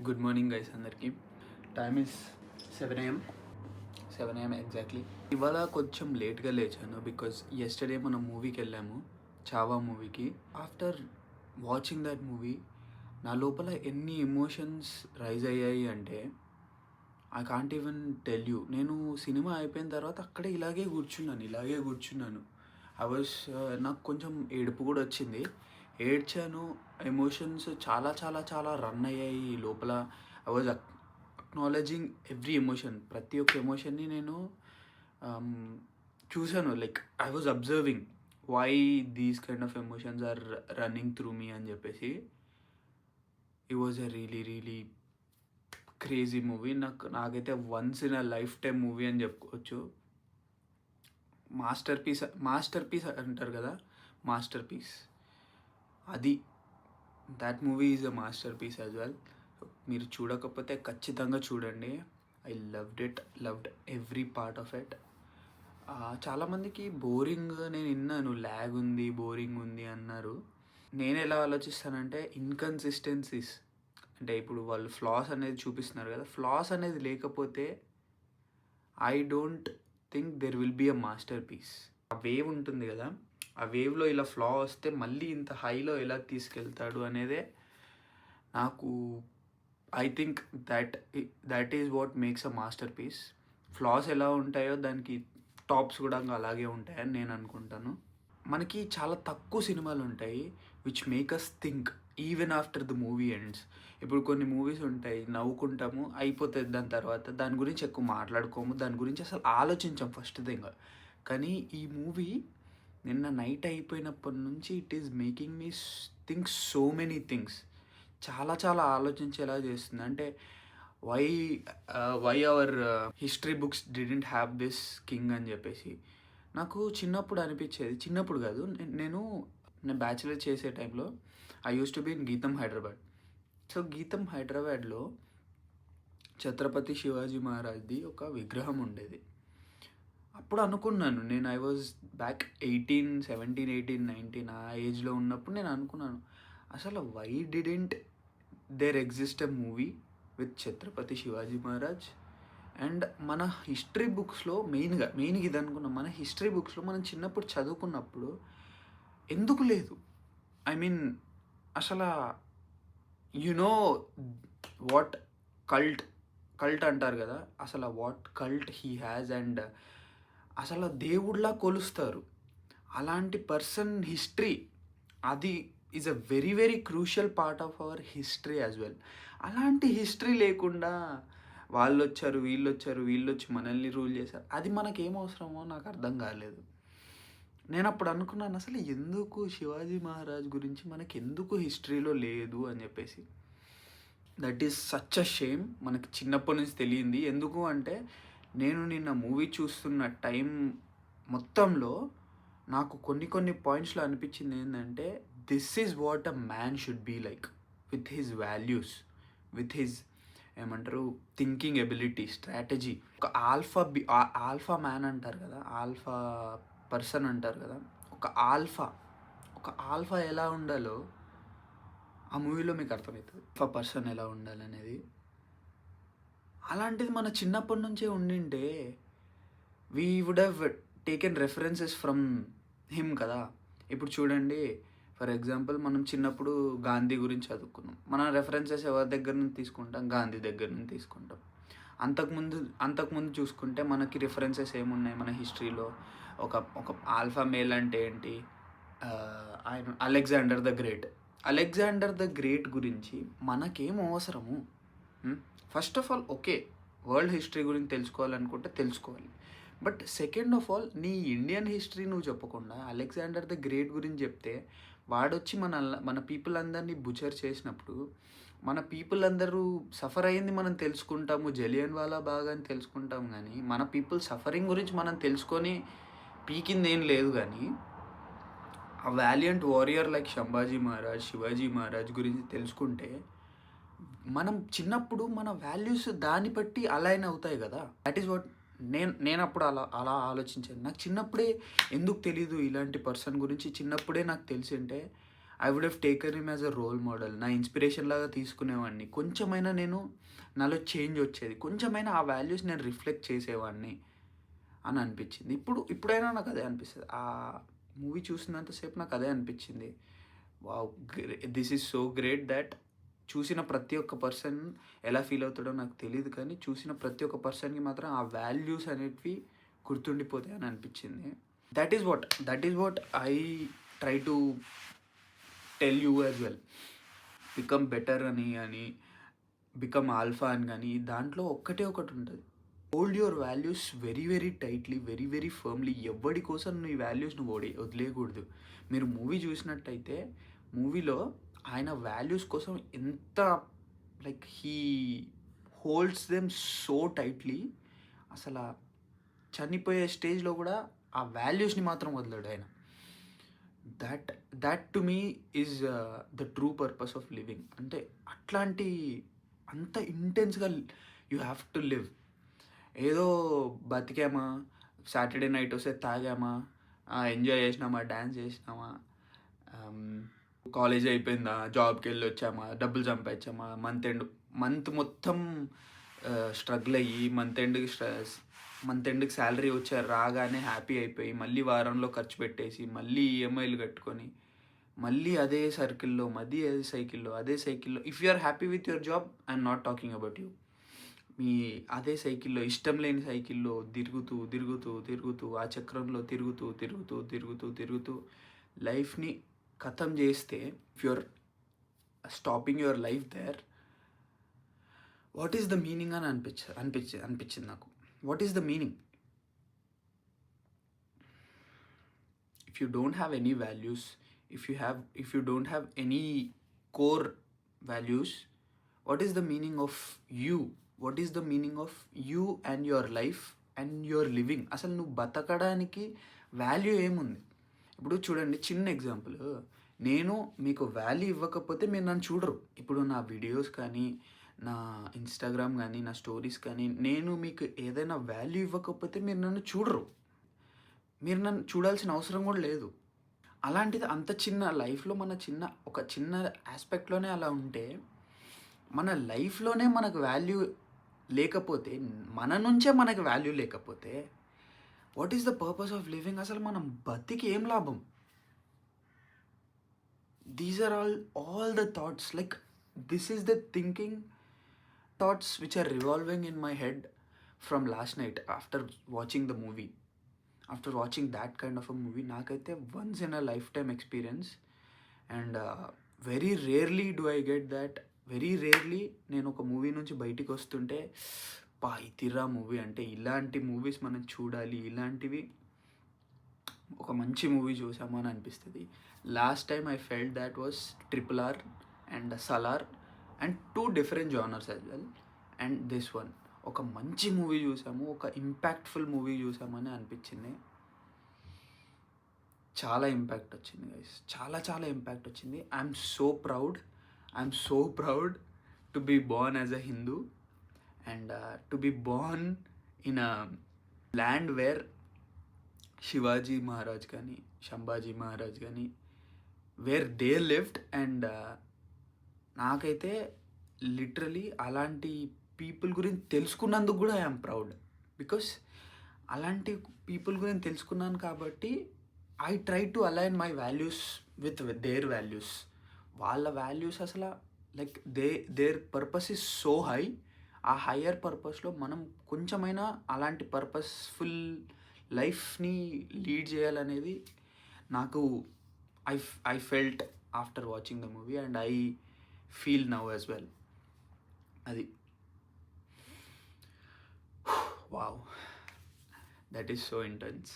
Good morning guys అందరికీ. Time is 7 AM. 7 AM exactly. ఇవాళ కొంచెం లేట్గా లేచాను బికాజ్ ఎస్టర్డే మనం మూవీకి వెళ్ళాము, చావా మూవీకి. ఆఫ్టర్ వాచింగ్ దట్ మూవీ నా లోపల ఎన్ని ఎమోషన్స్ రైజ్ అయ్యాయి అంటే I can't even tell you. నేను సినిమా అయిపోయిన తర్వాత అక్కడే ఇలాగే కూర్చున్నాను. ఐ వాజ్ నాకు కొంచెం ఏడుపు కూడా వచ్చింది. ఏడ్చాను. ఎమోషన్స్ చాలా చాలా చాలా రన్ అయ్యాయి లోపల. I was acknowledging every emotion. ప్రతి ఒక్క ఎమోషన్ని నేను చూశాను. Like I was observing why these kind of emotions are running through me అని చెప్పేసి. It was a really crazy movie. నాకైతే once in a lifetime movie అని చెప్పుకోవచ్చు. మాస్టర్ పీస్ అంటారు కదా, మాస్టర్ పీస్ అది. That movie is a masterpiece as well. మీరు చూడకపోతే ఖచ్చితంగా చూడండి. I loved every part of it. చాలామందికి బోరింగ్, నేను విన్నాను ల్యాగ్ ఉంది, బోరింగ్ ఉంది అన్నారు. నేను ఎలా ఆలోచిస్తానంటే ఇన్కన్సిస్టెన్సీస్, అంటే ఇప్పుడు వాళ్ళు ఫ్లాస్ అనేది చూపిస్తున్నారు కదా, ఫ్లాస్ అనేది లేకపోతే I don't think there will be a masterpiece. ఆ వేవ్ ఉంటుంది కదా, ఆ వేవ్లో ఇలా ఫ్లా వస్తే మళ్ళీ ఇంత హైలో ఎలా తీసుకెళ్తాడు అనేదే నాకు I think that is what makes a masterpiece. Flaws ఎలా ఉంటాయో దానికి టాప్స్ కూడా అలాగే ఉంటాయని నేను అనుకుంటాను. మనకి చాలా తక్కువ సినిమాలు ఉంటాయి which make us think even after the movie ends. ఇప్పుడు కొన్ని మూవీస్ ఉంటాయి, నవ్వుకుంటాము, అయిపోతుంది, దాని తర్వాత దాని గురించి ఎక్కువ మాట్లాడుకోము, దాని గురించి అసలు ఆలోచించాం ఫస్ట్ థింగ్. కానీ ఈ మూవీ నిన్న నైట్ అయిపోయినప్పటి నుంచి it is making me think so many things. చాలా చాలా ఆలోచించేలా చేస్తుంది. అంటే why our history books didn't have this king అని చెప్పేసి నాకు చిన్నప్పుడు అనిపించేది. చిన్నప్పుడు కాదు, నేను బ్యాచిలర్ చేసే టైంలో I use to be in Gitam Hyderabad. So గీతం హైదరాబాద్లో ఛత్రపతి శివాజీ మహారాజ్ది ఒక విగ్రహం ఉండేది. అప్పుడు అనుకున్నాను నేను, ఐ వాజ్ బ్యాక్ 17, 18, 19 ఆ ఏజ్లో ఉన్నప్పుడు నేను అనుకున్నాను, అసలు why didn't there exist a movie with Chhatrapati Shivaji Maharaj. And మన హిస్టరీ బుక్స్లో మెయిన్గా ఇది అనుకున్నాం, మన హిస్టరీ బుక్స్లో మనం చిన్నప్పుడు చదువుకున్నప్పుడు ఎందుకు లేదు? ఐ మీన్ అసలు నో వాట్ కల్ట్ అంటారు కదా, అసలు what cult he has. And అసలు దేవుళ్ళ కొలుస్తారు అలాంటి పర్సన్ హిస్టరీ. అది is a very crucial part of our history as well. అలాంటి హిస్టరీ లేకుండా వాళ్ళు వచ్చారు, వీళ్ళు వచ్చి మనల్ని రూల్ చేశారు, అది మనకేం అవసరమో నాకు అర్థం కాలేదు. నేను అప్పుడు అనుకున్నాను, అసలు ఎందుకు శివాజీ మహారాజ్ గురించి మనకి ఎందుకు హిస్టరీలో లేదు అని చెప్పేసి. That is such a shame. మనకి చిన్నప్పటి నుంచి తెలియంది. ఎందుకు అంటే నేను నిన్న మూవీ చూస్తున్న టైం మొత్తంలో నాకు కొన్ని పాయింట్స్లో అనిపించింది ఏంటంటే, this is what a man should be like, with his values, with his ఏమంటారు థింకింగ్ ఎబిలిటీ, స్ట్రాటజీ. ఒక ఆల్ఫా మ్యాన్ అంటారు కదా, ఆల్ఫా పర్సన్ అంటారు కదా, ఒక ఆల్ఫా ఎలా ఉండాలో ఆ మూవీలో మీకు అర్థమవుతుంది. ఆల్ఫా పర్సన్ ఎలా ఉండాలనేది. అలాంటిది మన చిన్నప్పటి నుంచే ఉండింటే we would have taken references from him కదా. ఇప్పుడు చూడండి, ఫర్ ఎగ్జాంపుల్ మనం చిన్నప్పుడు గాంధీ గురించి చదువుకున్నాం. మన రెఫరెన్సెస్ ఎవరి దగ్గర నుంచి తీసుకుంటాం? గాంధీ దగ్గర నుంచి తీసుకుంటాం. అంతకుముందు చూసుకుంటే మనకి రిఫరెన్సెస్ ఏమున్నాయి మన హిస్టరీలో? ఒక ఆల్ఫా మేల్ అంటే ఏంటి? ఆయన అలెగ్జాండర్ ద గ్రేట్ గురించి మనకేం అవసరము? First of all okay, world history గురించి తెలుసుకోవాలనుకుంటే తెలుసుకోవాలి. బట్ సెకండ్ ఆఫ్ ఆల్ నీ ఇండియన్ హిస్టరీ నువ్వు చెప్పకుండా అలెగ్జాండర్ ద గ్రేట్ గురించి చెప్తే వాడొచ్చి మన పీపుల్ అందరినీ బుచర్ చేసినప్పుడు మన పీపుల్ అందరూ సఫర్ అయ్యింది మనం తెలుసుకుంటాము, జలియన్ వాలా బాగ్ అని తెలుసుకుంటాము. కానీ మన పీపుల్ సఫరింగ్ గురించి మనం తెలుసుకొని పీకింది ఏం లేదు. కానీ ఆ valiant warrior like Shivaji Maharaj గురించి తెలుసుకుంటే మనం చిన్నప్పుడు మన వాల్యూస్ దాన్ని బట్టి అలైన్ అవుతాయి కదా. దట్ ఈస్ వాట్ నేను అప్పుడు అలా ఆలోచించాను. నాకు చిన్నప్పుడే ఎందుకు తెలీదు ఇలాంటి పర్సన్ గురించి? చిన్నప్పుడే నాకు తెలిసి ఉంటే I would have taken him as a role model. నా ఇన్స్పిరేషన్ లాగా తీసుకునేవాడిని. కొంచెమైనా నాలో చేంజ్ వచ్చేది. కొంచెమైనా ఆ వాల్యూస్ నేను రిఫ్లెక్ట్ చేసేవాడిని అని అనిపించింది. ఇప్పుడైనా నాకు అదే అనిపిస్తది. ఆ మూవీ చూసినంతసేపు నాకు అదే అనిపించింది. Wow! This is so great that చూసిన ప్రతి ఒక్క పర్సన్ ఎలా ఫీల్ అవుతాడో నాకు తెలీదు కానీ, చూసిన ప్రతి ఒక్క పర్సన్‌కి మాత్రం ఆ వాల్యూస్ అనేటివి గుర్తుండిపోతాయి అని అనిపించింది. That is what I try to tell you as well. Become better అని బికమ్ ఆల్ఫా అని కానీ దాంట్లో ఒక్కటే ఒకటి ఉంటుంది. Hold your values very very tightly, very very firmly. ఎవ్వడి కోసం నీ వాల్యూస్ నువ్వు వదిలేయకూడదు. మీరు మూవీ చూసినట్టయితే మూవీలో ఆయన వాల్యూస్ కోసం ఎంత like he holds them so tightly. అసలు చనిపోయే స్టేజ్లో కూడా ఆ వాల్యూస్ని మాత్రం వదలడు ఆయన. That to me is the true purpose of living. అంటే అట్లాంటి అంత ఇంటెన్స్గా యూ హ్యావ్ టు లివ్. ఏదో బతికామా, సాటర్డే నైట్ వస్తే తాగామా, ఎంజాయ్ చేసినామా, డ్యాన్స్ చేసినామా, కాలేజ్ అయిపోయిందా, జాబ్కి వెళ్ళి వచ్చామా, డబ్బులు సంపాదించామా, మంత్ మొత్తం స్ట్రగుల్ అయ్యి మంత్ ఎండ్కి శాలరీ రాగానే హ్యాపీ అయిపోయి మళ్ళీ వారంలో ఖర్చు పెట్టేసి మళ్ళీ ఈఎంఐలు కట్టుకొని మళ్ళీ అదే సర్కిల్లో అదే సైకిల్లో if you are happy with your job, I'm not talking about you. మీ అదే సైకిల్లో, ఇష్టం లేని సైకిల్లో తిరుగుతూ ఆ చక్రంలో తిరుగుతూ లైఫ్ని ఖతం చేస్తే, if you're stopping your life there, what is the meaning అని అనిపించింది నాకు. What is the meaning? If you don't have any values, if you don't have any core values, what is the meaning of you? What is the meaning of you and your life and your living? అసలు నువ్వు బతకడానికి value ఏముంది? ఇప్పుడు చూడండి, చిన్న example. నేను మీకు value ఇవ్వకపోతే మీరు నన్ను చూడరు. ఇప్పుడు నా వీడియోస్ కానీ, నా ఇన్స్టాగ్రామ్ కానీ, నా స్టోరీస్ కానీ, నేను మీకు ఏదైనా వాల్యూ ఇవ్వకపోతే మీరు నన్ను చూడరు. మీరు నన్ను చూడాల్సిన అవసరం కూడా లేదు. అలాంటిది అంత చిన్న లైఫ్లో ఒక చిన్న ఆస్పెక్ట్లోనే అలా ఉంటే, మన లైఫ్లోనే మనకు వాల్యూ లేకపోతే, మన నుంచే మనకు వాల్యూ లేకపోతే, what is the purpose of living? అసలు మనం బతికి ఏం లాభం? These are all the thoughts, like this is the thinking thoughts which are revolving in my head from last night after watching the movie. After watching that kind of a movie, నాకైతే once in a lifetime experience. And very rarely do I get that. Very rarely నేను ఒక movie నుంచి బయటికి వస్తుంటే, ఇతిరా movie అంటే ఇలాంటి movies మనం చూడాలి, ఇలాంటివి ఒక మంచి మూవీ చూసాము అని అనిపిస్తుంది. Last time I felt that was RRR and Salaar, and 2 different genres as well. And this one, ఒక మంచి మూవీ చూసాము, ఒక ఇంపాక్ట్ఫుల్ మూవీ చూసామని అనిపించింది. చాలా ఇంపాక్ట్ వచ్చింది గైస్, చాలా ఇంపాక్ట్ వచ్చింది. I'm so proud to be born as a Hindu and to be born in a land where Shivaji Maharaj కానీ, సంభాజీ మహారాజ్ కానీ, వేర్ దే లివ్డ్. అండ్ నాకైతే లిటరలీ అలాంటి పీపుల్ గురించి తెలుసుకున్నందుకు కూడా ఐఎమ్ ప్రౌడ్. బికాస్ అలాంటి పీపుల్ గురించి తెలుసుకున్నాను కాబట్టి I try to align my values with their values. వాళ్ళ వాల్యూస్ అసలు like their purpose is so high. ఆ హయ్యర్ పర్పస్లో మనం కొంచెమైనా అలాంటి పర్పస్ఫుల్ లైఫ్ని లీడ్ చేయాలనేది నాకు I felt after watching the movie and I feel now as well. అది wow, that is so intense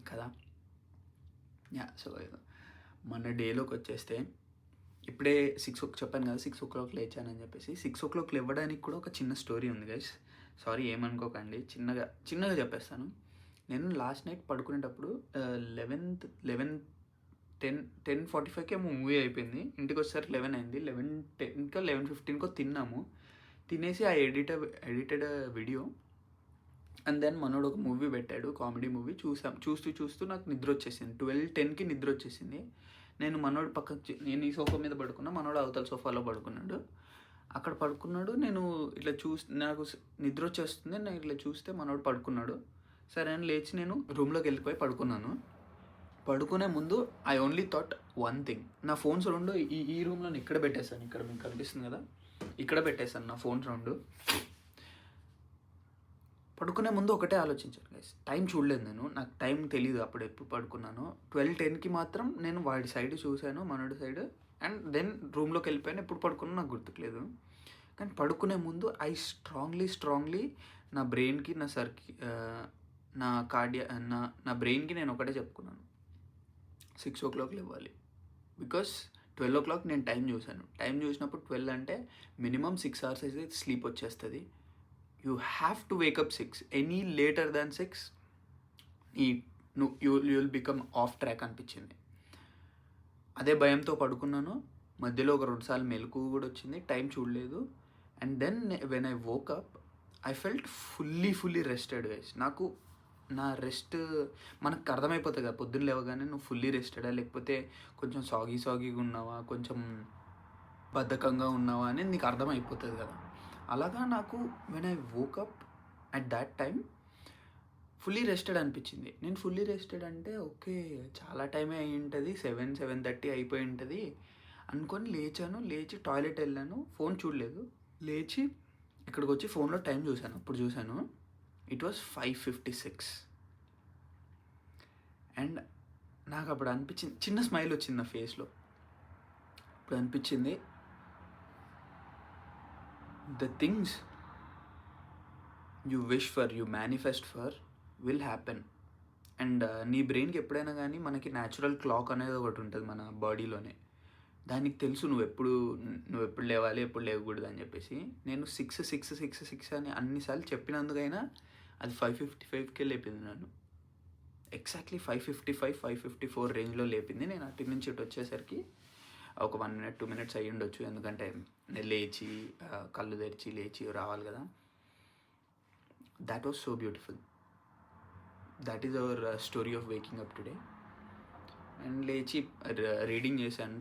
కదా. సో మన డేలోకి వచ్చేస్తే, ఇప్పుడే 6 చెప్పాను కదా 6 o'clock లేచానని చెప్పేసి. 6 o'clock లేవడానికి కూడా ఒక చిన్న స్టోరీ ఉంది గైస్. సారీ ఏమనుకోకండి, చిన్నగా చెప్పేస్తాను. నేను లాస్ట్ నైట్ పడుకునేటప్పుడు 10:45కి ఏమో మూవీ అయిపోయింది. ఇంటికి వచ్చేసరికి 11 అయింది. 11:10కో 11:15కో తిన్నాము. తినేసి ఆ ఎడిటెడ్ వీడియో అండ్ దెన్ మనోడు ఒక మూవీ పెట్టాడు, కామెడీ మూవీ చూస్తూ నాకు నిద్ర వచ్చేసింది. 12:10కి నిద్ర వచ్చేసింది. నేను మనోడు పక్కకు నేను ఈ సోఫా మీద పడుకున్నా, మనోడు అవతల సోఫాలో పడుకున్నాడు. అక్కడ పడుకున్నాడు. నేను ఇట్లా నాకు నిద్ర వచ్చేస్తుంది. నేను ఇట్లా చూస్తే మనోడు పడుకున్నాడు. సరే అని లేచి నేను రూమ్లోకి వెళ్ళిపోయి పడుకున్నాను. పడుకునే ముందు I only thought one thing, నా ఫోన్స్ 2 ఈ రూమ్లో ఇక్కడ పెట్టేశాను. ఇక్కడ మీకు కనిపిస్తుంది కదా, ఇక్కడ పెట్టేశాను నా ఫోన్స్ 2. పడుకునే ముందు ఒకటే ఆలోచించాను గైస్, టైం చూడలేదు నేను, నాకు టైం తెలియదు అప్పుడు ఎప్పుడు పడుకున్నాను. 12:10కి మాత్రం నేను వాడి సైడ్ చూశాను, మనోడి సైడ్, అండ్ దెన్ రూమ్లోకి వెళ్ళిపోయాను. ఎప్పుడు పడుకున్నా నాకు గుర్తులేదు. కానీ పడుకునే ముందు ఐ స్ట్రాంగ్లీ నా బ్రెయిన్కి, నా నా బ్రెయిన్కి నేను ఒకటే చెప్పుకున్నాను, 6 o'clock ఇవ్వాలి. బికాస్ 12 o'clock నేను టైం చూశాను. టైం చూసినప్పుడు 12 అంటే మినిమం 6 hours అయితే స్లీప్ వచ్చేస్తుంది. You have to wake up 6. Any later than 6 you will become of track అనిపించింది. అదే భయంతో పడుకున్నాను. మధ్యలో ఒక 2 సార్లు మెలకు కూడా వచ్చింది, టైం చూడలేదు. And then when I woke up I felt fully rested guys. నాకు నా రెస్ట్ మనకు అర్థమైపోతుంది కదా, పొద్దున్న లేవగానే నువ్వు ఫుల్లీ రెస్టెడా లేకపోతే కొంచెం సాగీగా ఉన్నావా, కొంచెం బద్ధకంగా ఉన్నావా అనేది నీకు అర్థమైపోతుంది కదా. అలాగా నాకు when I woke up at that time fully rested అనిపించింది. నేను ఫుల్లీ రెస్టెడ్ అంటే ఓకే చాలా టైమే అయి ఉంటుంది, 7:30 అయిపోయి ఉంటుంది అనుకొని లేచాను. లేచి టాయిలెట్ వెళ్ళాను, ఫోన్ చూడలేదు. లేచి ఇక్కడికి వచ్చి ఫోన్లో టైం చూశాను. అప్పుడు చూశాను ఇట్ వాస్ 5:56. అండ్ నాకు అప్పుడు అనిపించింది, చిన్న స్మైల్ వచ్చింది నా ఫేస్లో. ఇప్పుడు అనిపించింది the things you wish for, you manifest for will happen. And నీ బ్రెయిన్కి ఎప్పుడైనా కానీ మనకి న్యాచురల్ క్లాక్ అనేది ఒకటి ఉంటుంది మన బాడీలోనే. దానికి తెలుసు నువ్వు ఎప్పుడు లేవాలి, ఎప్పుడు లేవకూడదు అని చెప్పేసి. నేను 6 అని అన్నిసార్లు చెప్పినందుకైనా అది 5:55కే లేపింది నన్ను. ఎగ్జాక్ట్లీ 5:55, 5:54 రేంజ్లో లేపింది. నేను అటు నుంచి ఇటు వచ్చేసరికి ఒక 1 minute 2 minutes అయ్యి ఉండొచ్చు, ఎందుకంటే నేను లేచి కళ్ళు తెరిచి లేచి రావాలి కదా. That was so beautiful. That is our story of waking up today. And లేచి రీడింగ్ చేశాను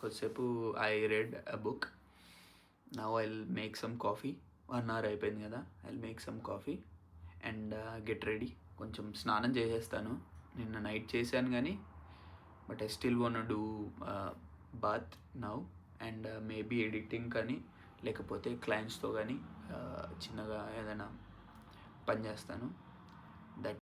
కొద్దిసేపు. I read a book. Now I will make some coffee. 1 hour అయిపోయింది కదా, I will make some coffee and get ready. కొంచెం స్నానం చేసేస్తాను. నిన్న night చేశాను కానీ but I still want do bath now. And maybe editing కానీ లేకపోతే క్లయింట్స్తో కానీ చిన్నగా ఏదైనా పని చేస్తాను. దట్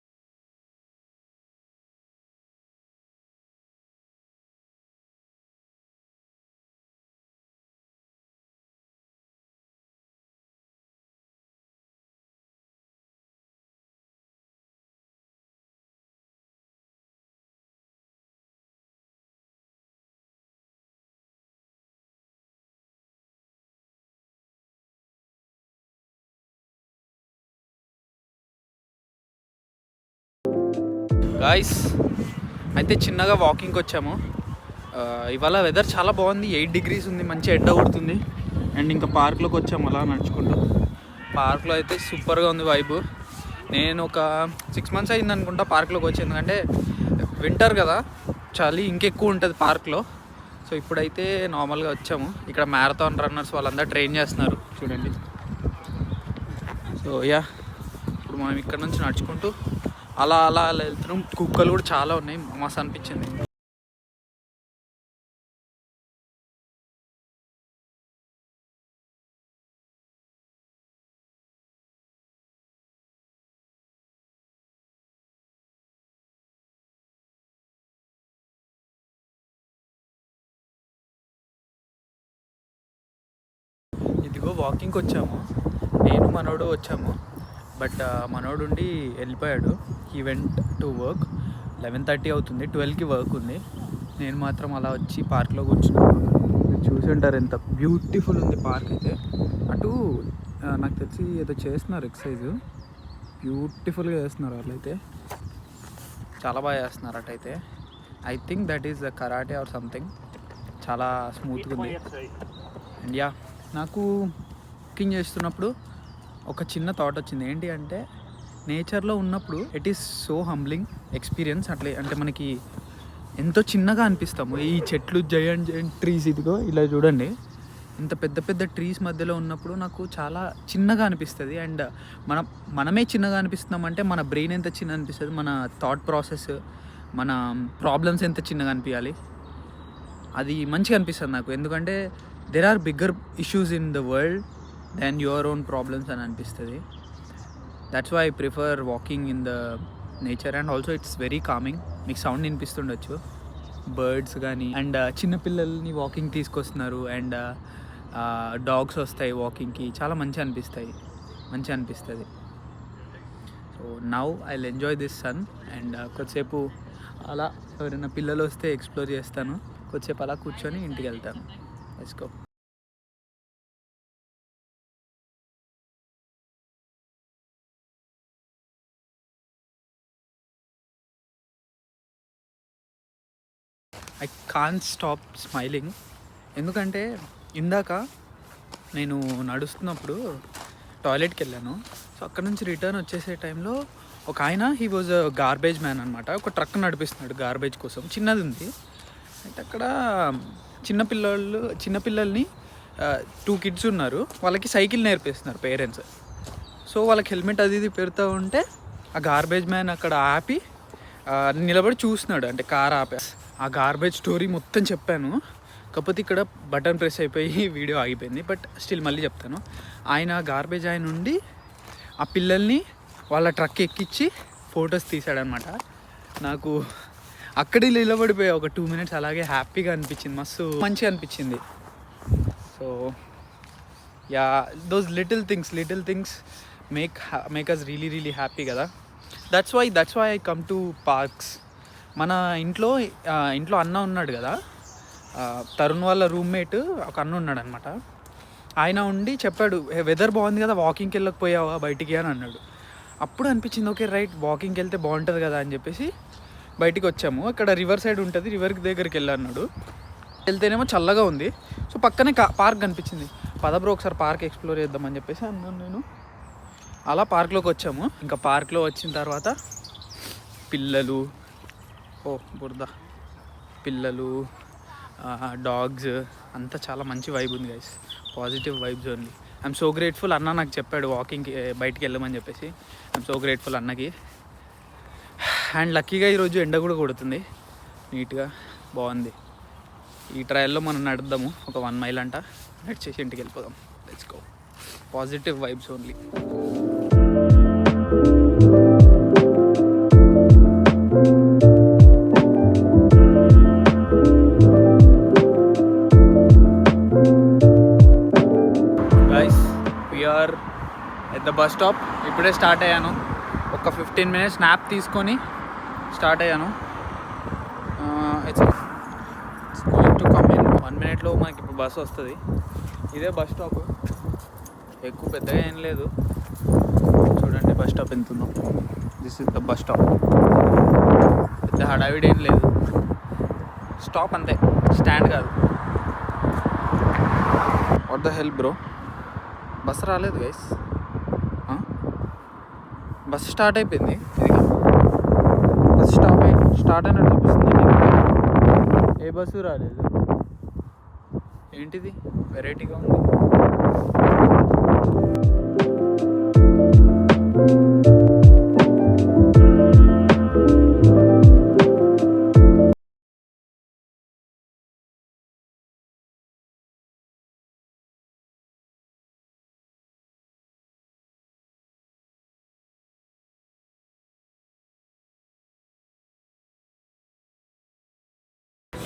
గాయ్స్ అయితే చిన్నగా వాకింగ్కి వచ్చాము. ఇవాళ వెదర్ చాలా బాగుంది, 8 degrees ఉంది, మంచి ఎండ కొడుతుంది. అండ్ ఇంకా పార్క్లోకి వచ్చాము అలా నడుచుకుంటూ. పార్క్లో అయితే సూపర్గా ఉంది వైబ్. నేను ఒక 6 months అయింది అనుకుంటా పార్క్లోకి వచ్చి, ఎందుకంటే వింటర్ కదా చలి ఇంకెక్కువ ఉంటుంది పార్క్లో. సో ఇప్పుడైతే నార్మల్గా వచ్చాము. ఇక్కడ మ్యారథాన్ రన్నర్స్ వాళ్ళందరూ ట్రైన్ చేస్తున్నారు చూడండి. సో ఇప్పుడు మనం ఇక్కడ నుంచి నడుచుకుంటూ అలా వెళ్తున్నాం. కుక్కలు కూడా చాలా ఉన్నాయి, మస్తు అనిపించింది. ఇదిగో వాకింగ్కి వచ్చాము, నేను మనోడు వచ్చాము. బట్ మనోడు ఉండి వెళ్ళిపోయాడు. He went to work. 11:30 అవుతుంది, 12కి వర్క్ ఉంది. నేను మాత్రం అలా వచ్చి పార్క్లో కూర్చున్నాను. మీరు చూసి ఉంటారు ఎంత బ్యూటిఫుల్ ఉంది పార్క్ అయితే. అటు నాకు తెలిసి ఏదో చేస్తున్నారు ఎక్సర్సైజ్, బ్యూటిఫుల్గా చేస్తున్నారు వాళ్ళైతే, చాలా బాగా చేస్తున్నారు అటైతే. I think that is karate or something. చాలా స్మూత్గా ఉంది. అండ్ నాకు కుకింగ్ చేస్తున్నప్పుడు ఒక చిన్న థాట్ వచ్చింది. ఏంటి అంటే నేచర్లో ఉన్నప్పుడు it is so humbling experience. అంటే మనకి ఎంతో చిన్నగా అనిపిస్తాము. ఈ చెట్లు జయంట్ ట్రీస్, ఇదిగో ఇలా చూడండి, ఇంత పెద్ద పెద్ద ట్రీస్ మధ్యలో ఉన్నప్పుడు నాకు చాలా చిన్నగా అనిపిస్తుంది. అండ్ మనమే చిన్నగా అనిపిస్తున్నామంటే మన బ్రెయిన్ ఎంత చిన్న అనిపిస్తుంది, మన థాట్ ప్రాసెస్, మన ప్రాబ్లమ్స్ ఎంత చిన్నగా అనిపించాలి. అది మంచిగా అనిపిస్తుంది నాకు. ఎందుకంటే there are bigger issues in the world than your own problems అని అనిపిస్తుంది. That's why I prefer walking in the nature. And also it's very calming. మీకు సౌండ్ వినిపిస్తుండొచ్చు, బర్డ్స్ కానీ. అండ్ చిన్నపిల్లల్ని వాకింగ్ తీసుకొస్తున్నారు. అండ్ డాగ్స్ వస్తాయి వాకింగ్కి, చాలా మంచిగా అనిపిస్తుంది. So now I will enjoy this sun. And కొద్దిసేపు అలా ఎవరైనా పిల్లలు వస్తే ఎక్స్ప్లోర్ చేస్తాను, కొద్దిసేపు అలా కూర్చొని ఇంటికి వెళ్తాను. Let's go. I can't stop smiling. ఎందుకంటే ఇందాక నేను నడుస్తున్నప్పుడు టాయిలెట్కి వెళ్ళాను. సో అక్కడ నుంచి రిటర్న్ వచ్చేసే టైంలో ఒక ఆయన, హీ వాజ్ గార్బేజ్ మ్యాన్ అనమాట, ఒక ట్రక్ నడిపిస్తున్నాడు గార్బేజ్ కోసం. చిన్నది ఉంది. అయితే అక్కడ చిన్నపిల్లల్ని 2 kids ఉన్నారు, వాళ్ళకి సైకిల్ నేర్పిస్తున్నారు పేరెంట్స్. సో వాళ్ళకి హెల్మెట్ అది ఇది పెడతా ఉంటే ఆ గార్బేజ్ మ్యాన్ అక్కడ ఆపి నిలబడి చూస్తున్నాడు, అంటే కార్ ఆపి. ఆ గార్బేజ్ స్టోరీ మొత్తం చెప్పాను, కాకపోతే ఇక్కడ బటన్ ప్రెస్ అయిపోయి వీడియో ఆగిపోయింది. బట్ స్టిల్ మళ్ళీ చెప్తాను. ఆయన గార్బేజ్ ఆయన ఉండి ఆ పిల్లల్ని వాళ్ళ ట్రక్ ఎక్కించి ఫొటోస్ తీసాడనమాట. నాకు అక్కడే నిలబడిపోయా ఒక 2 minutes, అలాగే హ్యాపీగా అనిపించింది, మస్తు మంచిగా అనిపించింది. So yeah, those little things make us really happy కదా. That's why I come to parks. మన ఇంట్లో అన్న ఉన్నాడు కదా, తరుణ్ వాళ్ళ రూమ్మేట్ ఒక అన్న ఉన్నాడు అనమాట. ఆయన ఉండి చెప్పాడు, వెదర్ బాగుంది కదా, వాకింగ్కి వెళ్ళకపోయావా బయటికి అని అన్నాడు. అప్పుడు అనిపించింది, ఓకే రైట్, వాకింగ్కి వెళ్తే బాగుంటుంది కదా అని చెప్పేసి బయటికి వచ్చాము. అక్కడ రివర్ సైడ్ ఉంటుంది, రివర్కి దగ్గరికి వెళ్ళన్నాడు. వెళ్తేనేమో చల్లగా ఉంది. సో పక్కనే పార్క్ కనిపించింది. పద బ్రో ఒకసారి పార్క్ ఎక్స్ప్లోర్ చేద్దామని చెప్పేసి అన్నాను నేను. అలా పార్క్లోకి వచ్చాము. ఇంకా పార్క్లో వచ్చిన తర్వాత పిల్లలు, పిల్లలు, డాగ్స్ అంతా చాలా మంచి వైబ్ ఉంది guys, positive vibes only. I'm so grateful. అన్న నాకు చెప్పాడు వాకింగ్కి బయటికి వెళ్ళమని చెప్పేసి. ఐఎమ్ సో గ్రేట్ఫుల్ అన్నకి. అండ్ లక్కీగా ఈరోజు ఎండ కూడా కొడుతుంది, నీట్గా బాగుంది. ఈ ట్రయల్లో మనం నడుద్దాము, ఒక 1 mile అంట నడిచేసి ఇంటికి వెళ్ళిపోదాం. Let's go. Positive vibes only. At the bus stop. ఇప్పుడే స్టార్ట్ అయ్యాను. ఒక 15 minutes స్నాప్ తీసుకొని స్టార్ట్ అయ్యాను. It's going to come in 1 minute మనకి ఇప్పుడు బస్ వస్తుంది. ఇదే బస్ స్టాప్, ఎక్కువ పెద్దగా ఏం లేదు. చూడండి బస్ స్టాప్ ఎంత ఉందో. This is the bus stop. పెద్ద హడావిడి ఏం లేదు, స్టాప్ అంతే, స్టాండ్ కాదు. What the hell bro, bus రాలేదు గైస్. బస్ స్టార్ట్ అయిపోయింది. ఇదిగా బస్ స్టార్ట్ అయినట్టు చూపిస్తుంది. ఏ బస్సు రాలేదు, ఏంటిది వెరైటీగా ఉంది.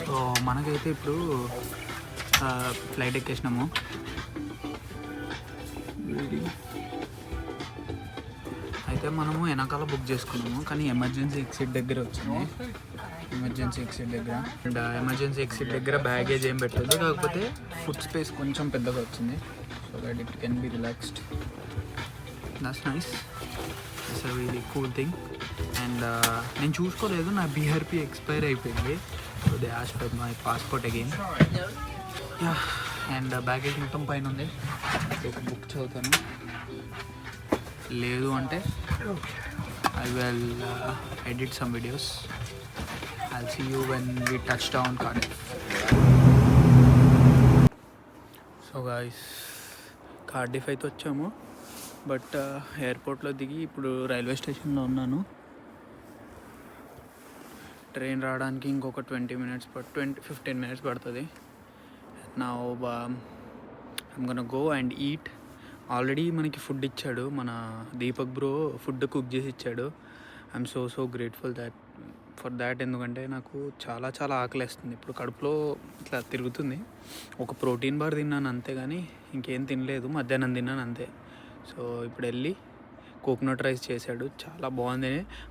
సో మనకైతే ఇప్పుడు ఫ్లైట్ ఎక్కేసినాము. అయితే మనము వెనకాల బుక్ చేసుకున్నాము, కానీ ఎమర్జెన్సీ ఎగ్జిట్ దగ్గర వచ్చింది. ఎమర్జెన్సీ ఎగ్జిట్ దగ్గర బ్యాగేజ్ ఏం పెట్టలేదు, కాకపోతే ఫుడ్ స్పేస్ కొంచెం పెద్దగా వచ్చింది. So that it can be relaxed. That's nice. It's a really cool thing. And నేను చూసుకోలేదు, నా BRP ఎక్స్పైర్ అయిపోయింది. So they ask for my passport again. Yeah, and baggage మొత్తం పైన ఉంది. ఒక బుక్ చదువుతాను, లేదు అంటే I will edit some videos. I'll see you when we touch down Cardiff. So guys, Cardiff అయితే వచ్చాము. బట్ ఎయిర్పోర్ట్లో దిగి ఇప్పుడు రైల్వే స్టేషన్లో ఉన్నాను. ట్రైన్ రావడానికి ఇంకొక 15 minutes పడుతుంది. నా I'm gonna go and eat. Already మనకి ఫుడ్ ఇచ్చాడు, మన దీపక్ బ్రో ఫుడ్ కుక్ చేసి ఇచ్చాడు. I'm so grateful for that. ఎందుకంటే నాకు చాలా చాలా ఆకలేస్తుంది. ఇప్పుడు కడుపులో ఇట్లా తిరుగుతుంది. ఒక ప్రోటీన్ బార్ తిన్నాను అంతే, కానీ ఇంకేం తినలేదు. మధ్యాహ్నం తిన్నాను అంతే. సో ఇప్పుడు వెళ్ళి కోకోనట్ రైస్ చేశాడు, చాలా బాగుంది.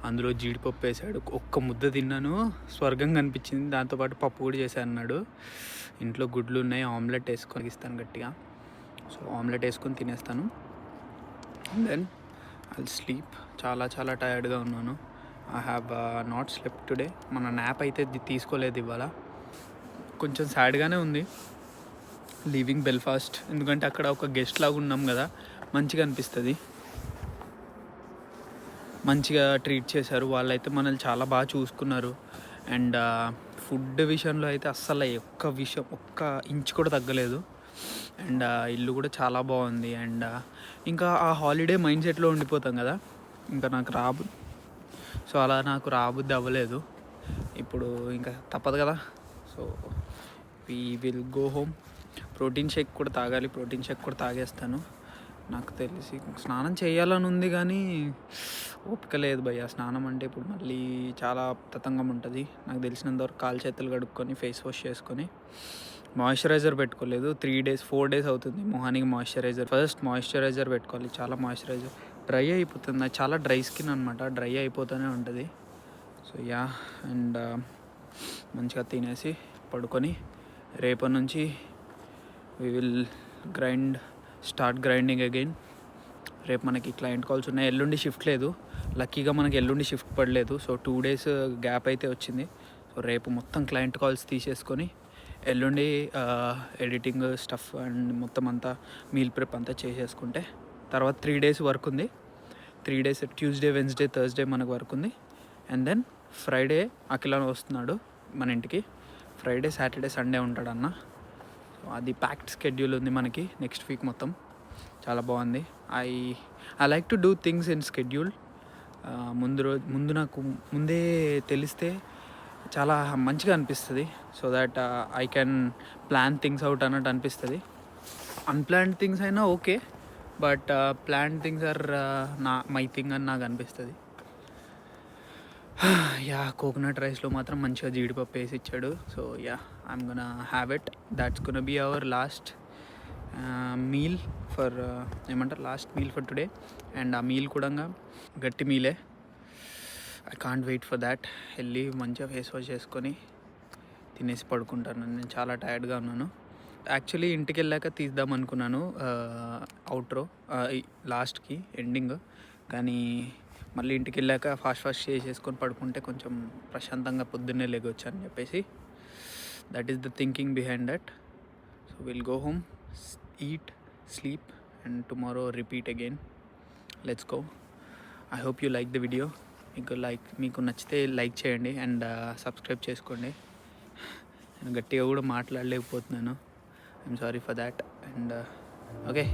అందులో జీడిపప్పు వేసాడు. ఒక్క ముద్ద తిన్నాను, స్వర్గంగా అనిపించింది. దాంతోపాటు పప్పు కూడా చేశాను అన్నాడు. ఇంట్లో గుడ్లు ఉన్నాయి, ఆమ్లెట్ వేసుకొని ఇస్తాను గట్టిగా. సో ఆమ్లెట్ వేసుకొని తినేస్తాను. Then I'll sleep. చాలా చాలా టయర్డ్గా ఉన్నాను. I have not slept today. మన న్యాప్ అయితే తీసుకోలేదు ఇవాళ. కొంచెం సాడ్గానే ఉంది లీవింగ్ బెల్ఫాస్ట్. ఎందుకంటే అక్కడ ఒక గెస్ట్ లాగా ఉన్నాం కదా, మంచిగా అనిపిస్తుంది. మంచిగా ట్రీట్ చేశారు వాళ్ళైతే, మనల్ని చాలా బాగా చూసుకున్నారు. అండ్ ఫుడ్ విషయంలో అయితే అస్సలు ఒక్క ఇంచ్ కూడా తగ్గలేదు. అండ్ ఇల్లు కూడా చాలా బాగుంది. అండ్ ఇంకా ఆ హాలిడే మైండ్ సెట్లో ఉండిపోతాం కదా, ఇంకా నాకు రాబుద్ది అవ్వలేదు. ఇప్పుడు ఇంకా తప్పదు కదా. So we will go home. Protein shake కూడా తాగాలి, ప్రోటీన్ షేక్ కూడా తాగేస్తాను. నాకు తెలిసి స్నానం చేయాలని ఉంది, కానీ ఓపిక లేదు భయ్య. స్నానం అంటే ఇప్పుడు మళ్ళీ చాలా తతంగం ఉంటుంది. నాకు తెలిసినంతవరకు కాలు చేతులు కడుక్కొని ఫేస్ వాష్ చేసుకొని, మాయిశ్చరైజర్ పెట్టుకోలేదు. 4 days అవుతుంది మొహానికి మాయిశ్చరైజర్. ఫస్ట్ మాయిశ్చరైజర్ పెట్టుకోవాలి. చాలా మాయిశ్చరైజర్ డ్రై అయిపోతుంది. నాకు చాలా డ్రై స్కిన్ అనమాట, డ్రై అయిపోతూనే ఉంటుంది. సో యా, అండ్ మంచిగా తినేసి పడుకొని రేపటి నుంచి we will start grinding again. రేపు మనకి క్లయింట్ కాల్స్ ఉన్నాయి. ఎల్లుండి షిఫ్ట్ లేదు, లక్కీగా మనకి ఎల్లుండి షిఫ్ట్ పడలేదు. సో 2 days గ్యాప్ అయితే వచ్చింది. సో రేపు మొత్తం క్లయింట్ కాల్స్ తీసేసుకొని ఎల్లుండి ఎడిటింగ్ స్టఫ్ అండ్ మొత్తం అంతా మీల్ ప్రెప్ అంతా చేసేసుకుంటే, తర్వాత 3 days వర్క్ ఉంది. 3 days ట్యూస్డే, వెన్స్డే, థర్స్డే మనకు వర్క్ ఉంది. అండ్ దెన్ ఫ్రైడే అఖిల వస్తున్నాడు మన ఇంటికి. ఫ్రైడే, సాటర్డే, సండే ఉంటాడు అన్న. సో అది ప్యాక్డ్ స్కెడ్యూల్ ఉంది మనకి నెక్స్ట్ వీక్ మొత్తం. చాలా బాగుంది. I like to do things in schedule. ముందు నాకు ముందే తెలిస్తే చాలా మంచిగా అనిపిస్తుంది. So that I can plan things out అన్నట్టు అనిపిస్తుంది. అన్ప్లాన్డ్ థింగ్స్ అయినా okay, but planned things are my thing అని నాకు అనిపిస్తుంది. యా, కోకోనట్ రైస్లో మాత్రం మంచిగా జీడిపప్పు వేసి ఇచ్చాడు. So yeah, I'm gonna have it. That's gonna be our last meal for last meal for today. And ఆ మీల్ కూడా గట్టి మీలే. I can't wait for that. వెళ్ళి మంచిగా ఫేస్ వాష్ చేసుకొని తినేసి పడుకుంటాను. నేను చాలా టైర్డ్గా ఉన్నాను. యాక్చువల్లీ ఇంటికి వెళ్ళాక తీద్దాం అనుకున్నాను అవుట్రో లాస్ట్కి ఎండింగ్, కానీ మళ్ళీ ఇంటికి వెళ్ళాక ఫాస్ట్ చేసేసుకొని పడుకుంటే కొంచెం ప్రశాంతంగా పొద్దున్నే లేగొచ్చు అని చెప్పేసి, that is the thinking behind that. So will go home, eat, sleep and tomorrow repeat again. Let's go. I hope you like the video. మీకు నచ్చితే లైక్ చేయండి అండ్ సబ్స్క్రైబ్ చేసుకోండి. నేను గట్టిగా కూడా మాట్లాడలేకపోతున్నాను. I'm sorry for that. And okay.